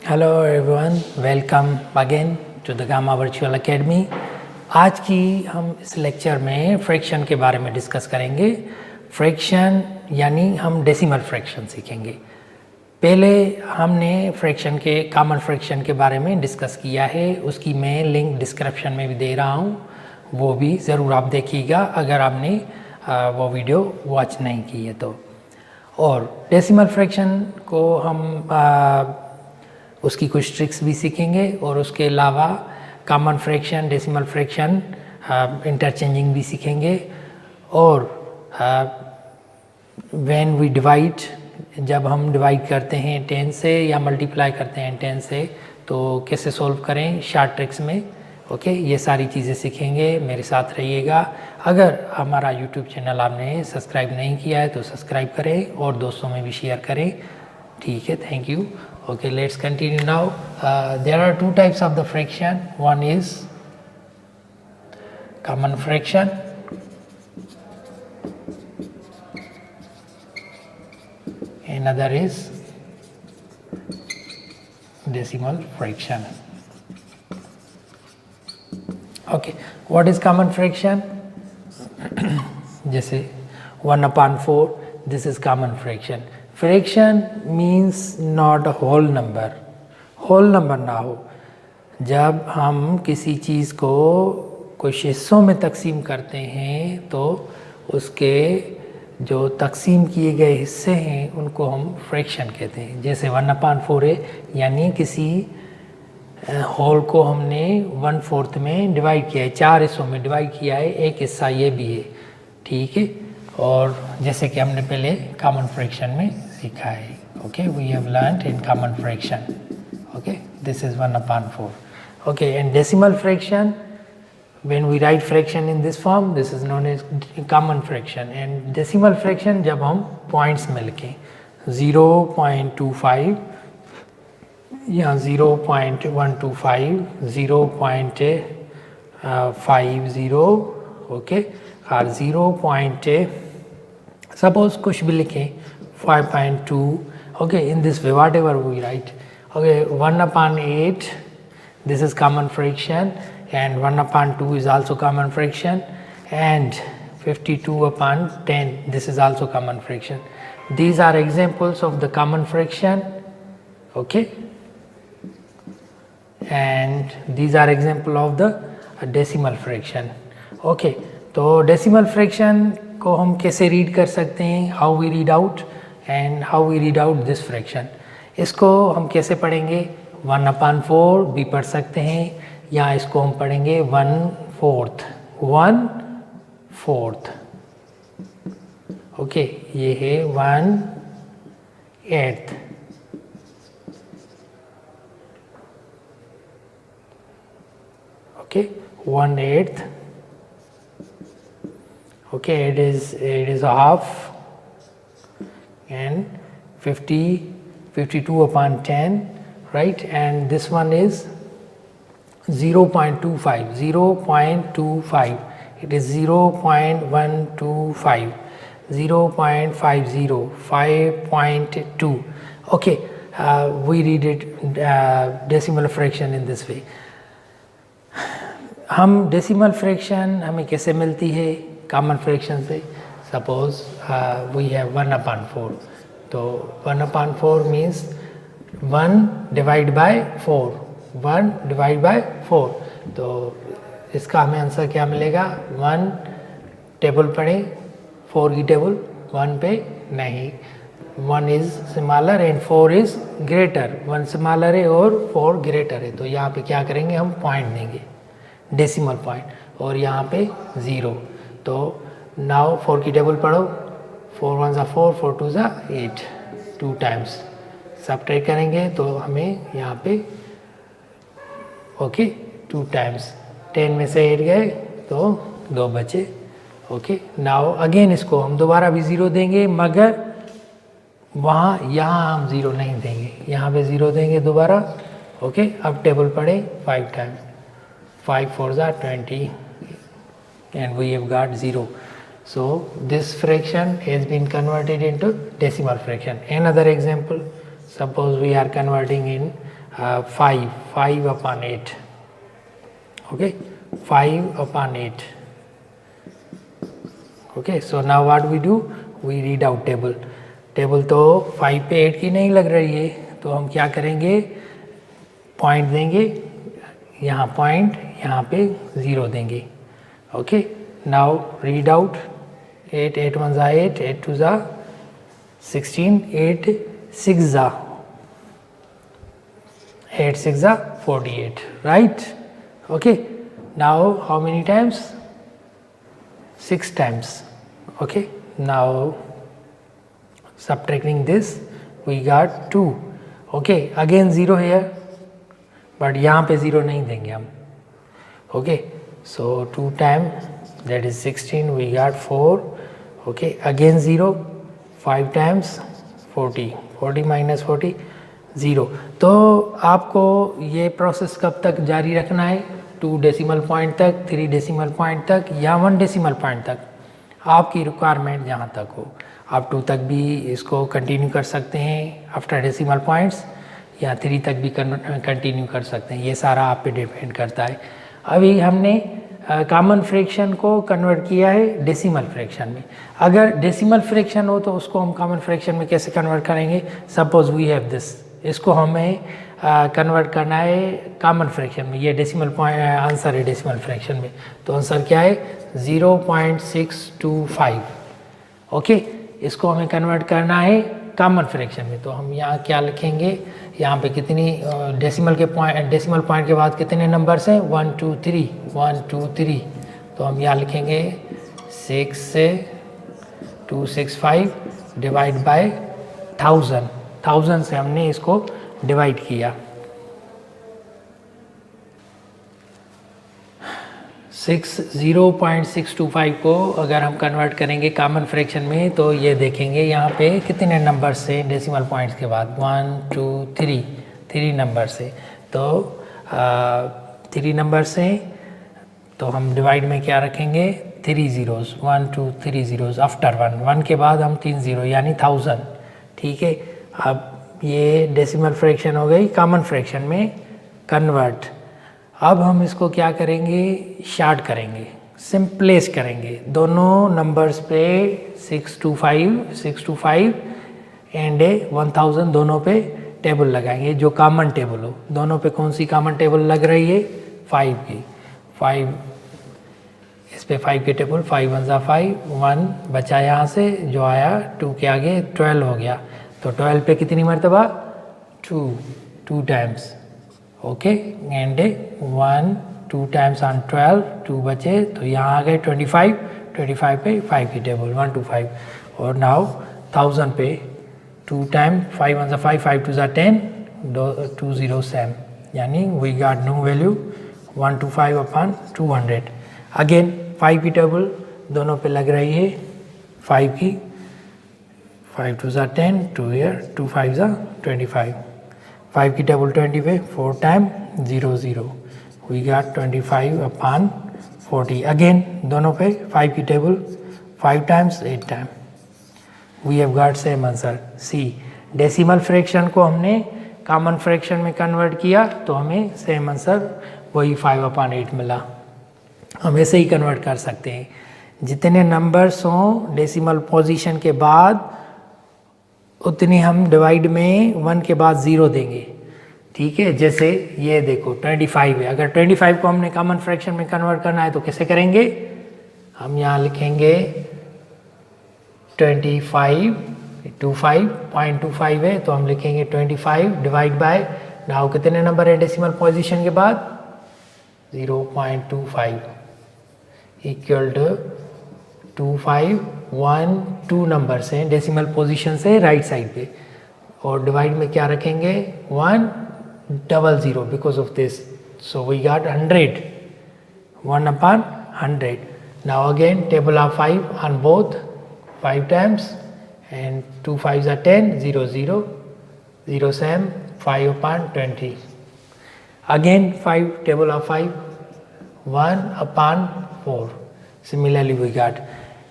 Hello everyone, welcome again to the Gamma Virtual Academy. आज की हम इस लेक्चर में फ्रैक्शन के बारे में डिस्कस करेंगे। फ्रैक्शन यानी हम डेसिमल फ्रैक्शन सीखेंगे। पहले हमने फ्रैक्शन के कॉमन फ्रैक्शन के बारे में डिस्कस किया है, उसकी मैं लिंक डिस्क्रिप्शन में भी दे रहा हूँ, वो भी ज़रूर आप देखिएगा अगर आपने वो वीडियो वॉच नहीं की है तो। और डेसिमल फ्रैक्शन को हम उसकी कुछ ट्रिक्स भी सीखेंगे और उसके अलावा common fraction, decimal fraction, interchanging भी सीखेंगे। और व्हेन वी डिवाइड, जब हम डिवाइड करते हैं 10 से या मल्टीप्लाई करते हैं 10 से, तो कैसे सॉल्व करें शॉर्ट ट्रिक्स में। ओके, ये सारी चीज़ें सीखेंगे, मेरे साथ रहिएगा। अगर हमारा यूट्यूब चैनल आपने सब्सक्राइब नहीं किया है तो सब्सक्राइब करें और दोस्तों में भी शेयर करें। ठीक है, thank you. Okay, let's continue now. There are two types of the fraction. One is common fraction another is decimal fraction. Okay, what is common fraction? जैसे 1/4, this is common fraction. Fraction means not a whole number, whole number ना हो। जब हम किसी चीज़ को कुछ हिस्सों में तकसीम करते हैं तो उसके जो तकसीम किए गए हिस्से हैं उनको हम फ्रैक्शन कहते हैं। जैसे 1/4 है, यानी किसी होल को हमने 1/4 में डिवाइड किया है, 4 हिस्सों में डिवाइड किया है, एक हिस्सा ये भी है। ठीक है, और जैसे कि हमने पहले कॉमन फ्रैक्शन में सीखा है। Okay, we have learned in common fraction. Okay, this is 1/4। Okay, and decimal fraction, when we write fraction in this form, this is known as common fraction. And decimal fraction जब हम points में लिखें 0.25 या 0.125, 0.50, okay, और 0. Suppose कुछ भी लिखें 5.2, okay, in this way whatever we write, okay, 1/8, this is common fraction, and 1/2 is also common fraction, and 52/10, this is also common fraction. These are examples of the common fraction, okay, and these are example of the decimal fraction. Okay, तो decimal fraction को हम कैसे read कर सकते हैं, how we read out and how we read out this fraction. इसको हम कैसे पढ़ेंगे, 1/4 भी पढ़ सकते हैं, या इसको हम पढ़ेंगे 1/4, 1/4। ओके, ये है 1/8। Okay, 1/8। Okay, it is a half, and 52/10, right? And this one is 0.25, 0.25. It is 0.125, 0.50, 5.2. Okay, we read it decimal fraction in this way. हम डेसिमल फ्रैक्शन हमें कैसे मिलती है कॉमन फ्रैक्शन से। सपोज वी हैव 1/4, तो 1/4 means 1 divide by 4, 1 divide by 4। तो इसका हमें आंसर क्या मिलेगा, 1 टेबल पढ़े, 4 की टेबल 1 पे नहीं, 1 is smaller and 4 is greater, 1 smaller है और 4 ग्रेटर है। तो यहाँ पे क्या करेंगे, हम पॉइंट देंगे, डेसिमल पॉइंट, और यहाँ पे 0। तो नाउ 4 की टेबल पढ़ो, 4 1 ज़ा 4, 4 2 ज़ा 8, 2 टाइम्स सब्ट्रैक्ट करेंगे तो हमें यहाँ पे ओके 2 टाइम्स, 10 में से 8 गए तो 2 बचे। ओके, नाउ अगेन इसको हम दोबारा भी 0 देंगे, मगर यहाँ हम 0 नहीं देंगे, यहाँ पे 0 देंगे दोबारा। ओके, अब टेबल पढ़े 5 टाइम्स, 5 4 ज़ा 20, and we have got 0. So this fraction has been converted into decimal fraction. Another example, suppose we are converting in 5 upon 8. Okay, 5 upon 8. Okay, so now what we do, we read out table. Table तो 5 पे 8 की नहीं लग रही है, तो हम क्या करेंगे, पॉइंट देंगे, यहाँ पॉइंट, यहाँ पे 0 देंगे. Okay, now read out. 8 8 1 जा 8, 8 2 जा 16, 8 6 जा 8 6 जा 48, right? Okay, now how many times? 6 times. Okay, now subtracting this we got 2. Okay, again 0 here, but यहाँ पे 0 नहीं देंगे हम. Okay, so 2 times, that is 16, we got 4. Okay, again 0, 5 times 40, 40 minus 40 0. तो आपको ये प्रोसेस कब तक जारी रखना है, 2 डेसिमल पॉइंट तक, 3 डेसिमल पॉइंट तक या 1 डेसिमल पॉइंट तक, आपकी रिक्वायरमेंट जहाँ तक हो. आप 2 तक भी इसको कंटिन्यू कर सकते हैं आफ्टर डेसिमल पॉइंट्स, या 3 तक भी कंटिन्यू कर सकते हैं. ये सारा आप पे डिपेंड करता है. अभी हमने कॉमन फ्रैक्शन को कन्वर्ट किया है डेसिमल फ्रैक्शन में. अगर डेसिमल फ्रैक्शन हो तो उसको हम कॉमन फ्रैक्शन में कैसे कन्वर्ट करेंगे. सपोज वी हैव दिस, इसको हमें कन्वर्ट करना है कॉमन फ्रैक्शन में. ये डेसिमल पॉइंट आंसर है डेसिमल फ्रैक्शन में, तो आंसर क्या है 0.625. ओके, इसको हमें कन्वर्ट करना है कॉमन फ्रैक्शन में. तो हम यहाँ क्या लिखेंगे, यहाँ पे कितनी डेसिमल पॉइंट के बाद कितने नंबर्स हैं, 1 2 3 1 2 3. तो हम यहाँ लिखेंगे 6 से 265 डिवाइड बाय 1000 से हमने इसको डिवाइड किया. 0.625 को अगर हम कन्वर्ट करेंगे कॉमन फ्रैक्शन में, तो ये देखेंगे यहाँ पे कितने नंबर से डेसिमल पॉइंट्स के बाद 1 2 3 नंबर से. तो 3 नंबर से, तो हम डिवाइड में क्या रखेंगे, 3 zeros, 1 2 3 zeros आफ्टर 1 के बाद हम 3 0 यानी 1000. ठीक है, अब ये डेसिमल फ्रैक्शन हो गई कॉमन फ्रैक्शन में कन्वर्ट. अब हम इसको क्या करेंगे, शार्ट करेंगे, सिंपलेस्ट करेंगे. दोनों नंबर्स पे 625 एंड 1000 दोनों पे टेबल लगाएंगे, जो कॉमन टेबल हो. दोनों पे कौन सी कॉमन टेबल लग रही है, 5 की. 5 इस पे 5 की टेबल, 5 1 जा 5, 1 बचा यहाँ से, जो आया 2 के आगे 12 हो गया. तो 12 पे कितनी मरतबा, 2 times. Okay, and 1 2 times on 12, 2 बचे, तो यहाँ आ गए 25 पे 5 की टेबल 1 2 5. और नाउ 1000 पे 2 टाइम 5 1 जा 5, 5 2 जा 10, 2 0 7, यानी we got new value 125 upon 200. Again 5 की टेबल दोनों पे लग रही है 5 की. 5 2 जा 10, 2 here, 2 5 जा 25. 5 की टेबल 20 पे 4 time 0 0, we got 25 upon 40. Again दोनों पे 5 की table 5 times 8 time, we have got same answer. See, decimal fraction को हमने कॉमन फ्रैक्शन में कन्वर्ट किया, तो हमें सेम आंसर वही 5 अपॉन 8 मिला. हम ऐसे ही कन्वर्ट कर सकते हैं. जितने नंबर्स हों डेसिमल पोजीशन के बाद, उतनी हम डिवाइड में 1 के बाद 0 देंगे. ठीक है, जैसे ये देखो 25 है. अगर 25 को हमने कॉमन फ्रैक्शन में कन्वर्ट करना है तो कैसे करेंगे, हम यहाँ लिखेंगे 25.25 है, तो हम लिखेंगे 25 डिवाइड बाय, नाउ कितने नंबर है डेसिमल पोजीशन के बाद, 0.25 इक्वल टू 25 1 2 नंबर से डेसिमल पोजीशन से राइट साइड पे, और डिवाइड में क्या रखेंगे 100 because of this. So we got 100, 1 upon 100. Now again table of 5 on both, 5 times and 2 5 are 10, 0 0 0 7, 5 upon 20. Again 5 table of 5, 1 upon 4. Similarly we got.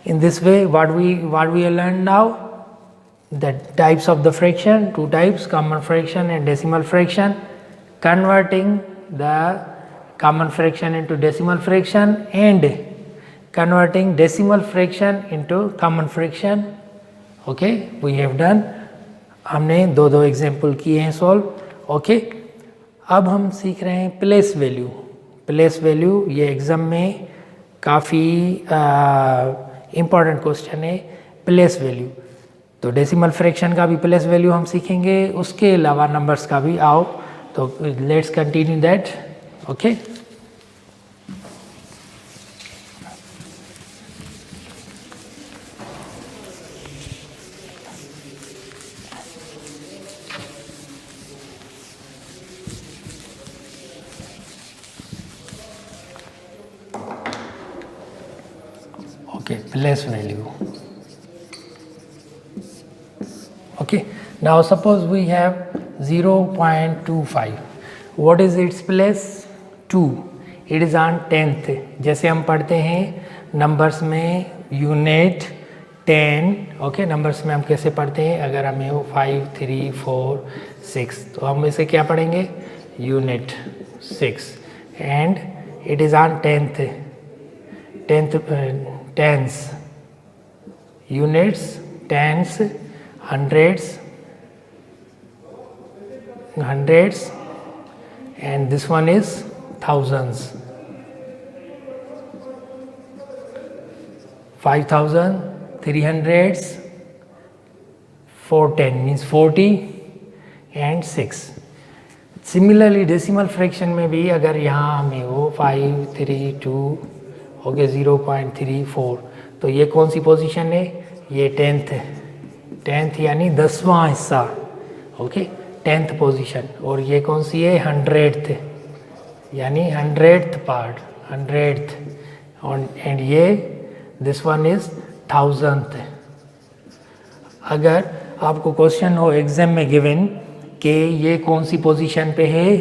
In this way, what we learned now, the types of the fraction, 2 types, common fraction and decimal fraction. converting the common fraction into decimal fraction and converting decimal fraction into common fraction. Okay, we have done. हमने दो example किए हैं solve. Okay, अब हम सीख रहे हैं place value. Place value ये एग्ज़ाम में काफ़ी इम्पॉर्टेंट क्वेश्चन है. प्लेस वैल्यू तो डेसिमल फ्रैक्शन का भी प्लेस वैल्यू हम सीखेंगे, उसके अलावा नंबर्स का भी. आओ तो let's continue that. Okay, place value. Okay, now suppose we have 0.25. what is its place? 2. it is on 10th. जैसे हम पढ़ते हैं नंबर्स में यूनिट 10. ओके, नंबर्स में हम कैसे पढ़ते हैं? अगर हमें वो 5 3 4 6 तो हम इसे क्या पढ़ेंगे? Unit 6. And it is on 10th tens, units, tens, hundreds, and this one is thousands. 5,000, 300s, 410 means 40 and 6. Similarly decimal fraction में भी अगर यहाँ हमें वो 5 3 2 ओके 0.34 तो ये कौन सी पोजीशन है? ये 10th यानी 10वां हिस्सा. Okay, 10th position. और ये कौन सी है? 100th यानी 100th पार्ट, 100th. एंड ये दिस वन इज 1000th. अगर आपको क्वेश्चन हो एग्जाम में गिवन कि ये कौन सी पोजीशन पे है,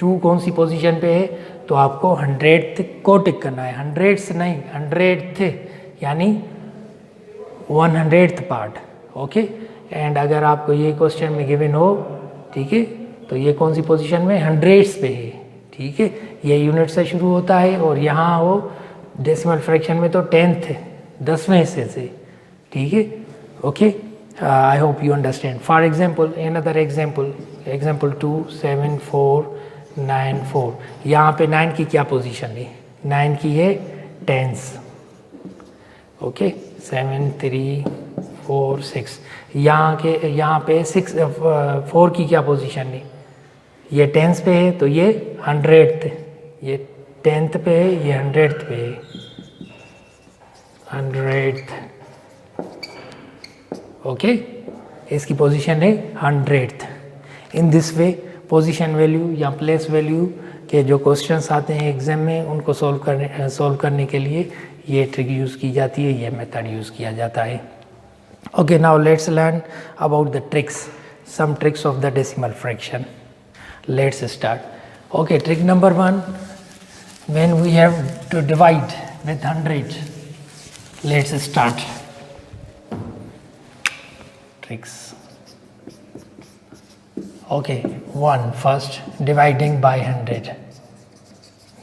2 कौन सी पोजीशन पे है, तो आपको 100th को टिक करना है. 100th नहीं, 100th यानी 100th पार्ट. ओके, एंड अगर आपको ये क्वेश्चन में गिवन हो, ठीक है, तो ये कौन सी पोजीशन में? 100ths पे है. ठीक है, ये यूनिट से शुरू होता है और यहाँ हो डेसिमल फ्रैक्शन में तो 10th 10वें हिस्से से. ठीक है, okay, I hope you understand. For example another example 2 7 4 9 4. यहाँ पे 9 की क्या पोजीशन है? 9 की है टेंस. ओके, 7 3 4 6. यहाँ पे 4 की क्या पोजीशन है? ये टेंस पे है तो ये 100th. ये 10th पे है, ये 100th पे है. 100th. ओके, इसकी पोजीशन है 100th. In this way position value या प्लेस वैल्यू के जो क्वेश्चंस आते हैं एग्जाम में उनको सॉल्व करने के लिए ये ट्रिक यूज़ की जाती है, ये मेथड यूज़ किया जाता है. Okay, now let's learn about the tricks, some tricks of the decimal fraction. Let's start. Okay, trick number 1, when we have to divide with 100. Let's start. Tricks. Okay, 1. First, dividing by 100.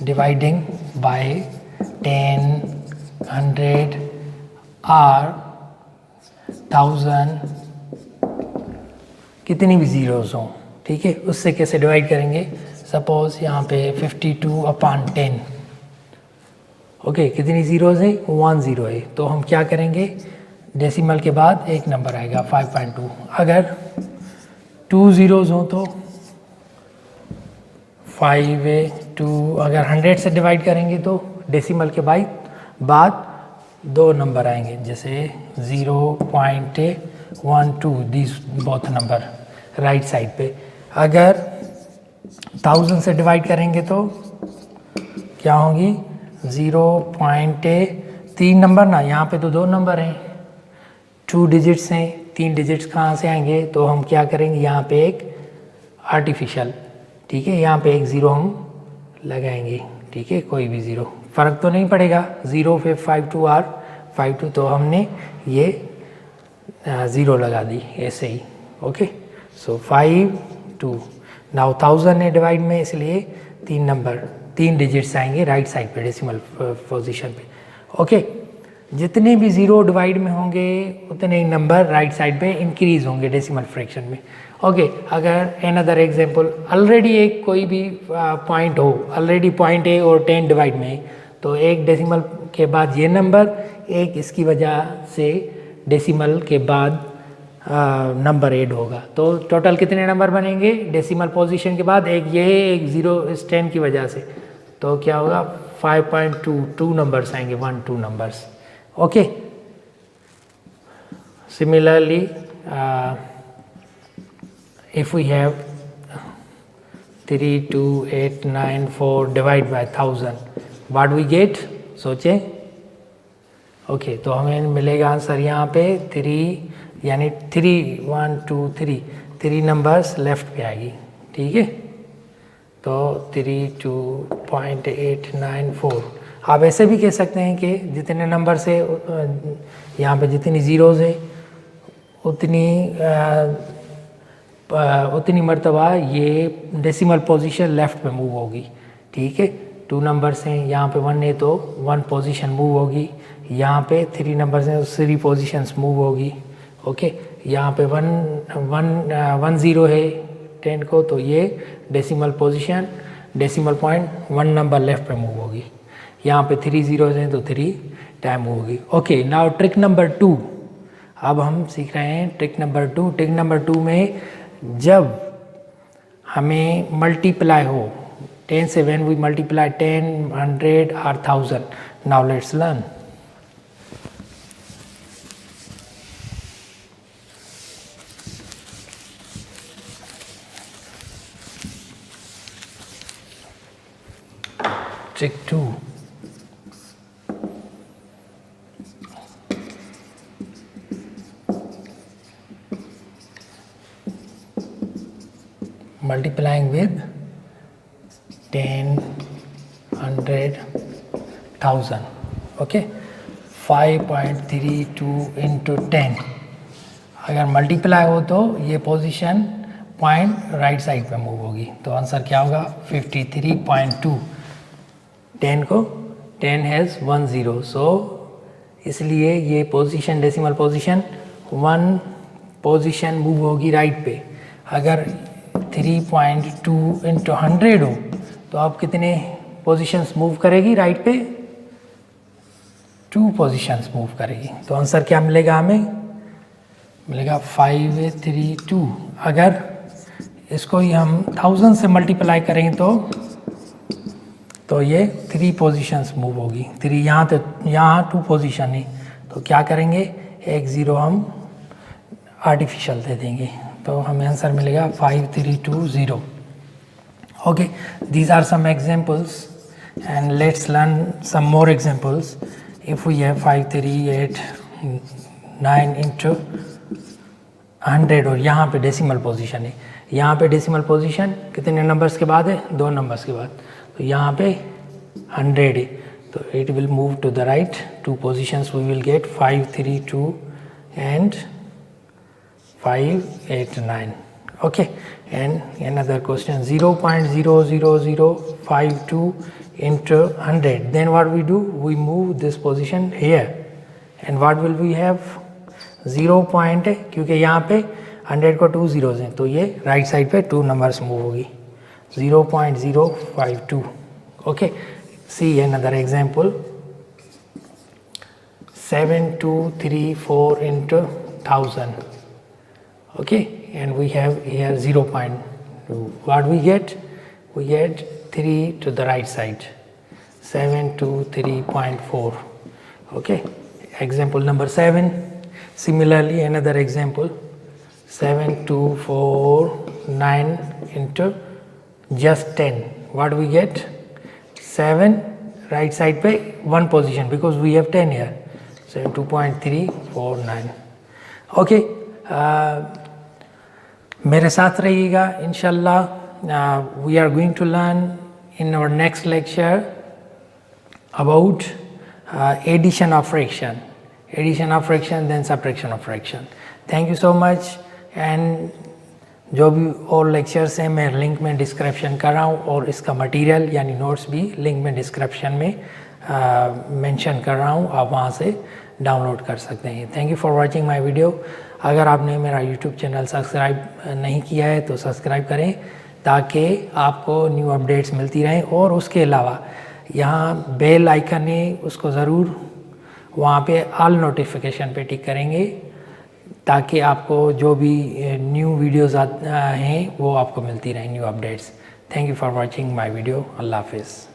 Dividing by 10, 100 or 1000, कितनी भी zeros हों. ठीक है, उससे कैसे divide करेंगे? Suppose यहाँ पे 52/10. ओके, कितनी ज़ीरोज़ है? 1 0 है. तो हम क्या करेंगे? डेसिमल के बाद एक नंबर आएगा 5.2. अगर 2 zeros हो तो 5 है 2. अगर 100 से डिवाइड करेंगे तो डेसिमल के बाद 2 नंबर आएंगे, जैसे 0.12. This both number right side पे. अगर 1000 से डिवाइड करेंगे तो क्या होंगी? 0.3 नंबर ना, यहाँ पे तो 2 नंबर हैं, 2 डिजिट्स हैं. 3 डिजिट्स कहाँ से आएंगे? तो हम क्या करेंगे? यहाँ पे एक आर्टिफिशियल, ठीक है, यहाँ पे एक ज़ीरो हम लगाएंगे. ठीक है, कोई भी ज़ीरो, फ़र्क तो नहीं पड़ेगा. 0 पे 52 और 52 तो हमने ये ज़ीरो लगा दी ऐसे ही. ओके, सो 5 2. नाउ 1000 है डिवाइड में, इसलिए 3 डिजिट्स आएंगे राइट साइड पे डेसिमल पोजीशन पे। ओके, जितने भी ज़ीरो डिवाइड में होंगे उतने ही नंबर राइट साइड पे इंक्रीज होंगे डेसिमल फ्रैक्शन में। ओके, अगर अनदर एग्जांपल, ऑलरेडी एक कोई भी पॉइंट हो, ऑलरेडी पॉइंट है और 10 डिवाइड में है, तो एक डेसिमल के बाद ये नंबर, एक इसकी वजह से डेसिमल के बाद नंबर ऐड होगा। तो टोटल कितने नंबर बनेंगे डेसिमल पोजीशन के बाद? एक ये, एक 0 इस 10 की वजह से, तो क्या होगा 5.2, 2 नंबर्स आएंगे, 1 2 numbers. Okay, similarly if we have 32894 divided by 1000, what we get? सोचें। ओके, तो हमें मिलेगा आंसर यहाँ पे 3, यानी 3 1 2 3 नंबर्स लेफ्ट पे आएगी। ठीक है, तो 32.894। आप ऐसे भी कह सकते हैं कि जितने नंबर से यहाँ पे जितनी ज़ीरोज़ है उतनी मरतबा ये डेसिमल पोजीशन लेफ़्ट में मूव होगी। ठीक है, 2 नंबर्स हैं, यहाँ पे 1 है तो 1 पोजीशन मूव होगी, यहाँ पे 3 नंबर्स हैं तो 3 पोजीशंस मूव होगी। ओके, यहाँ पे 1 0 है 10 को, तो ये decimal position, decimal point 1 number left पे मूव होगी। यहाँ पे 3 ज़ीरोज़ हैं तो 3 टाइम मूव होगी। ओके, नाउ ट्रिक नंबर 2, अब हम सीख रहे हैं ट्रिक नंबर 2। ट्रिक नंबर 2 में जब हमें मल्टीप्लाई हो 10 से, व्हेन वी मल्टीप्लाई 10, 100 और 1000। Now let's learn. Trick 2, multiplying with 10, 100, 1000. Okay, 5.32 into 10 अगर मल्टीप्लाई हो तो ये पोजीशन पॉइंट राइट साइड पे मूव होगी, तो आंसर क्या होगा 53.2। 10 को 10 हैज़ 1 0, सो इसलिए ये position decimal position 1 position move होगी राइट पे। अगर 3.2 into 100 हो तो आप कितने पोजीशंस मूव करेगी राइट पे? 2 पोजीशंस मूव करेगी। तो आंसर क्या मिलेगा हमें? मिलेगा 532। अगर इसको ही हम 1000 से मल्टीप्लाई करेंगे तो ये 3 पोजीशंस मूव होगी। 3 यहाँ तो यहाँ 2 पोजीशन है, तो क्या करेंगे, एक 0 हम आर्टिफिशियल दे देंगे, तो हमें आंसर मिलेगा 5320। Okay, these are some examples and let's learn some more examples. If we have 5389 into 100 और यहाँ पे डेसिमल पोजीशन है, यहाँ पे डेसिमल पोजीशन कितने नंबर्स के बाद है? 2 नंबर्स के बाद, तो यहाँ पे 100 है, तो it will move to the right 2 positions, we will get 532 and 589. Okay, and another question, 0.00052 into 100, then what we do, we move this position here and what will we have? 0 point है, क्योंकि यहाँ पे 100 को 2 zeros हैं, तो ये right side पे 2 numbers move होगी, 0.052. Okay, see another example, 7234 into 1000. Okay, and we have here 0.2. What we get? We get 3 to the right side, 723.4. Okay, example number 7. Similarly, another example, 7249 into just 10. What we get? 7 right side पे 1 position because we have 10 here, 72.349. Okay, मेरे साथ रहिएगा इंशाल्लाह. We are going to learn in our next lecture about addition of fraction, then subtraction of fraction. Thank you so much, and जो भी और lectures हैं मैं लिंक में डिस्क्रिप्शन कर रहा हूँ, और इसका मटेरियल यानी नोट्स भी लिंक में डिस्क्रिप्शन में मेंशन कर रहा हूँ, आप वहाँ से डाउनलोड कर सकते हैं। Thank you for watching my video. अगर आपने मेरा यूट्यूब चैनल सब्सक्राइब नहीं किया है तो सब्सक्राइब करें, ताकि आपको न्यू अपडेट्स मिलती रहें। और उसके अलावा यहाँ बेल आइकन है, उसको ज़रूर वहाँ पे ऑल नोटिफिकेशन पे टिक करेंगे, ताकि आपको जो भी न्यू वीडियोज़ हैं वो आपको मिलती रहें, new updates. Thank you for watching my video. अल्लाह हाफिज़।